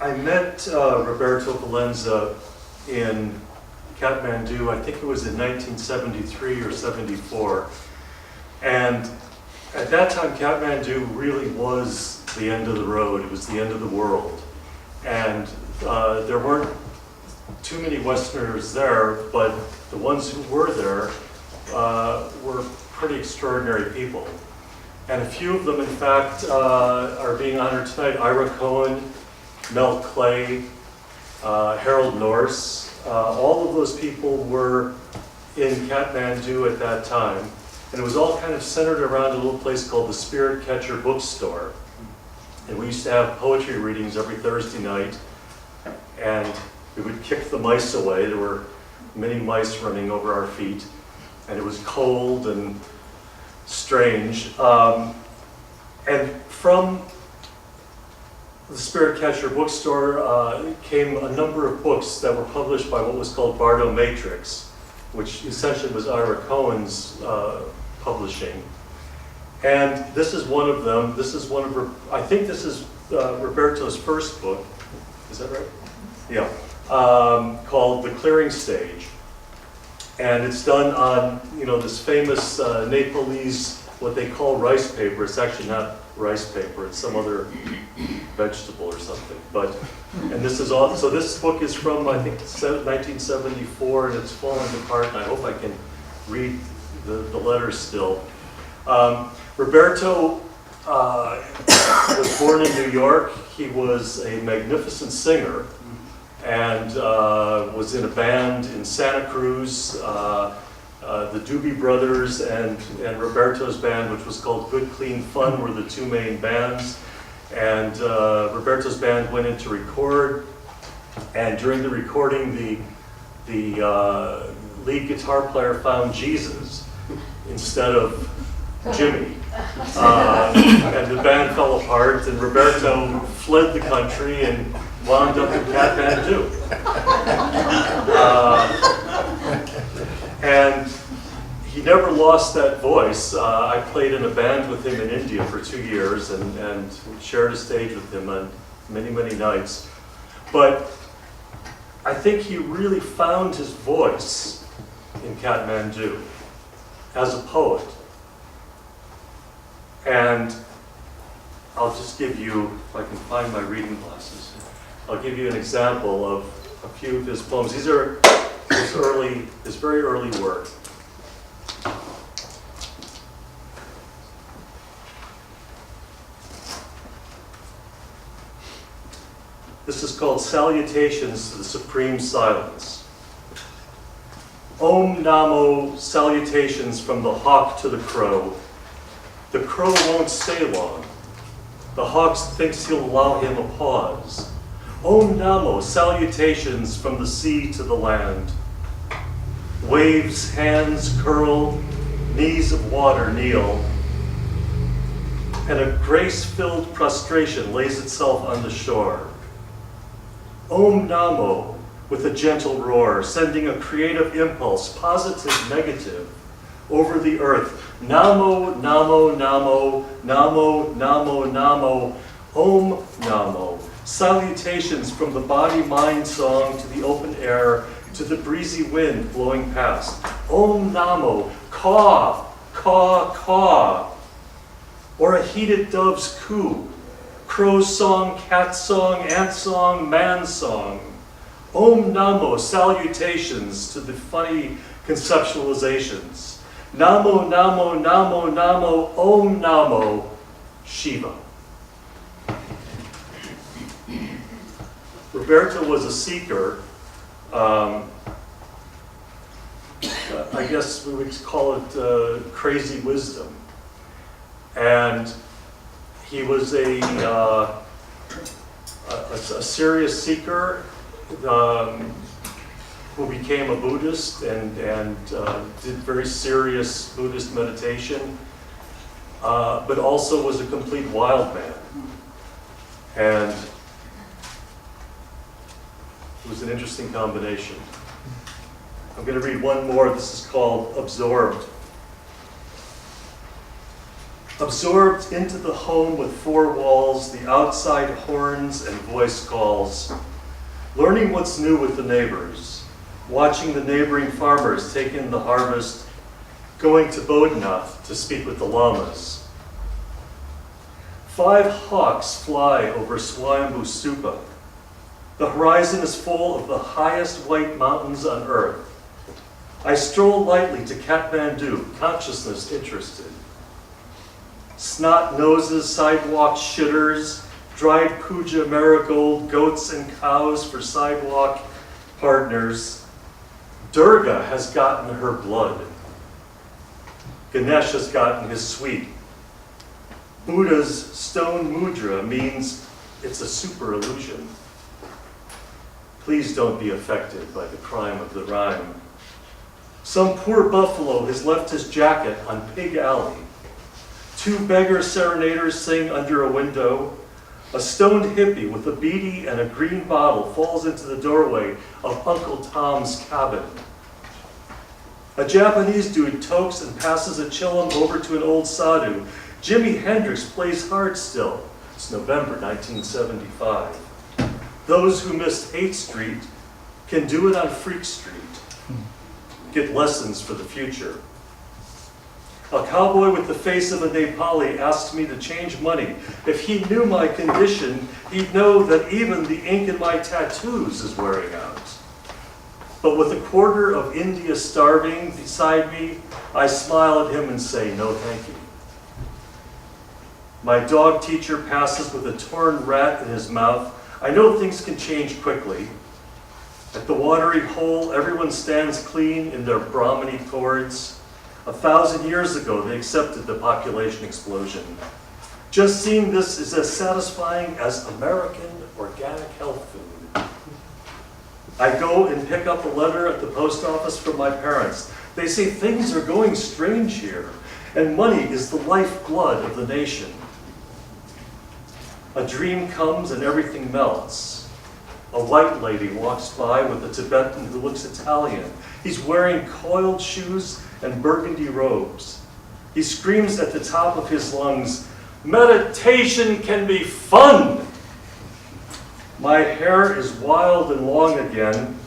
I met Roberto Valenza in Kathmandu, I think it was in 1973 or 74. And at that time, Kathmandu really was the end of the road. It was the end of the world. And there weren't too many Westerners there, but the ones who were there were pretty extraordinary people. And a few of them, in fact, are being honored tonight. Ira Cohen, Mel Clay, Harold Norse. All of those people were in Kathmandu at that time. And it was all kind of centered around a little place called the Spirit Catcher Bookstore. And we used to have poetry readings every Thursday night. And we would kick the mice away. There were many mice running over our feet. And it was cold and strange. And from the Spirit Catcher Bookstore came a number of books that were published by what was called Bardo Matrix, which essentially was Ira Cohen's publishing. And this is one of them. This is one of I think this is Roberto's first book. Is that right? Yeah. Called The Clearing Stage. And it's done on, this famous Nepalese, what they call rice paper. It's actually not rice paper. It's some other vegetable or something. And this is all. So this book is from, I think, 1974, and it's falling apart. And I hope I can read the letters still. Roberto was born in New York. He was a magnificent singer and was in a band in Santa Cruz. The Doobie Brothers and Roberto's band, which was called Good Clean Fun, were the two main bands. And Roberto's band went in to record. And during the recording, the lead guitar player found Jesus instead of Jimmy. And the band fell apart, and Roberto fled the country and wound up in Kathmandu. And he never lost that voice. I played in a band with him in India for 2 years and shared a stage with him on many, many nights. But I think he really found his voice in Kathmandu as a poet. And I'll just give you, if I can find my reading glasses, I'll give you an example of a few of his poems. These are his very early work. This is called Salutations to the Supreme Silence. Om Namo, salutations from the hawk to the crow. The crow won't stay long. The hawk thinks he'll allow him a pause. Om Namo, salutations from the sea to the land. Waves, hands curl, knees of water kneel, and a grace-filled prostration lays itself on the shore. Om Namo, with a gentle roar, sending a creative impulse, positive, negative, over the earth. Namo, Namo, Namo, Namo, Namo, Namo, Om Namo. Salutations from the body-mind song to the open air, to the breezy wind blowing past. Om Namo, caw, caw, caw. Or a heated dove's coo. Crow's song, cat song, ant song, man song. Om Namo, salutations to the funny conceptualizations. Namo, Namo, Namo, Namo, Om Namo, Shiva. Roberto was a seeker. I guess we would call it crazy wisdom. And he was a serious seeker who became a Buddhist and did very serious Buddhist meditation, but also was a complete wild man. And it was an interesting combination. I'm going to read one more. This is called Absorbed. Absorbed into the home with four walls, the outside horns and voice calls, learning what's new with the neighbors, watching the neighboring farmers take in the harvest, going to Bodnath to speak with the llamas. 5 hawks fly over Swayambhu Stupa. The horizon is full of the highest white mountains on earth. I stroll lightly to Kathmandu, consciousness interested. Snot noses, sidewalk shitters, dried puja marigold, goats and cows for sidewalk partners. Durga has gotten her blood. Ganesh has gotten his sweet. Buddha's stone mudra means it's a super illusion. Please don't be affected by the crime of the rhyme. Some poor buffalo has left his jacket on Pig Alley. 2 beggar serenaders sing under a window. A stoned hippie with a beady and a green bottle falls into the doorway of Uncle Tom's cabin. A Japanese dude tokes and passes a chillum over to an old sadhu. Jimi Hendrix plays hard still. It's November 1975. Those who missed Hate Street can do it on Freak Street. Get lessons for the future. A cowboy with the face of a Nepali asked me to change money. If he knew my condition, he'd know that even the ink in my tattoos is wearing out. But with a quarter of India starving beside me, I smile at him and say, no thank you. My dog teacher passes with a torn rat in his mouth. I know things can change quickly. At the watery hole, everyone stands clean in their Brahmani cords. 1,000 years ago, they accepted the population explosion. Just seeing this is as satisfying as American organic health food. I go and pick up a letter at the post office from my parents. They say things are going strange here, and money is the lifeblood of the nation. A dream comes and everything melts. A white lady walks by with a Tibetan who looks Italian. He's wearing coiled shoes and burgundy robes. He screams at the top of his lungs, meditation can be fun! My hair is wild and long again.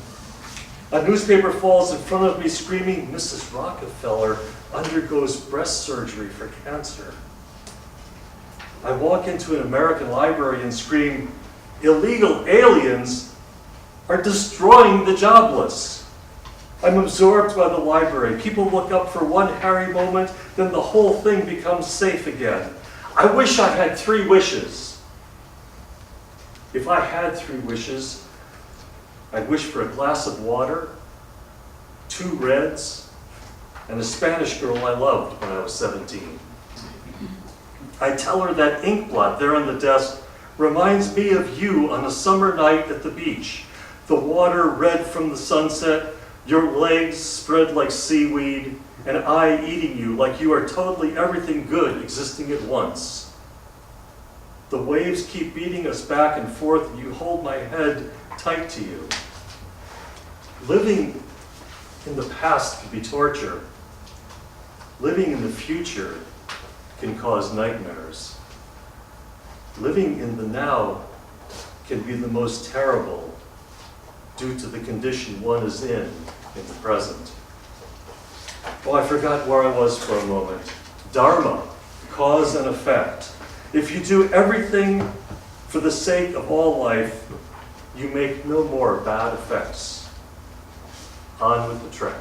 A newspaper falls in front of me screaming, Mrs. Rockefeller undergoes breast surgery for cancer. I walk into an American library and scream, illegal aliens are destroying the jobless. I'm absorbed by the library. People look up for one hairy moment, then the whole thing becomes safe again. I wish I had 3 wishes. If I had 3 wishes, I'd wish for a glass of water, 2 reds, and a Spanish girl I loved when I was 17. I tell her that ink blot there on the desk reminds me of you on a summer night at the beach. The water red from the sunset, your legs spread like seaweed, and I eating you like you are totally everything good existing at once. The waves keep beating us back and forth, and you hold my head tight to you. Living in the past can be torture. Living in the future can cause nightmares. Living in the now can be the most terrible due to the condition one is in the present. Oh, I forgot where I was for a moment. Dharma, cause and effect. If you do everything for the sake of all life, you make no more bad effects. On with the trek.